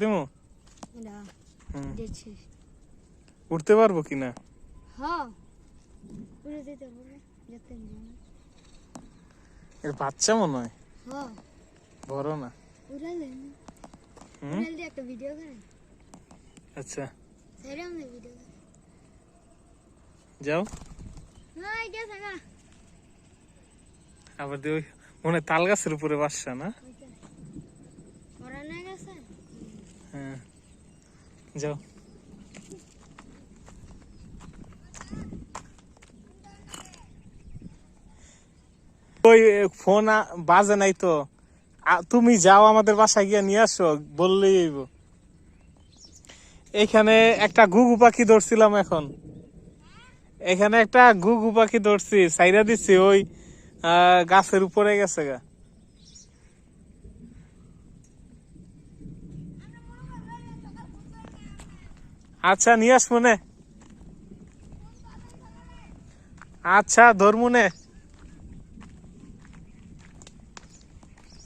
দিমু না হুম। দেখছি উঠতে পারবো কিনা? হ্যাঁ উড়ে যেতে হবে যেতে না এর বাচ্চা মনে হয়, হ্যাঁ বড় না। উড়ালেন হুম, উড়ালে একটা ভিডিও করেন আচ্ছা সেরা আমি ভিডিও যাও। না গেছে না আবার দিয়ে ওই মনে হয় তাল গাছের উপরে বাসা না? ওরা না গেছে হ্যাঁ যাও। ওই ফোন বাজে নাই তো, তুমি যাও আমাদের বাসায় গিয়ে নিয়ে আসো, বললেই হইব। এখানে একটা ঘুঘু পাখি ধরছিলাম, এখন এখানে একটা ঘুঘু পাখি ধরছি, সাইরা দিচ্ছি, ওই গাছের উপরে গেছে গা। আচ্ছা নিয়ে আস মনে, আচ্ছা ধর্মুনে।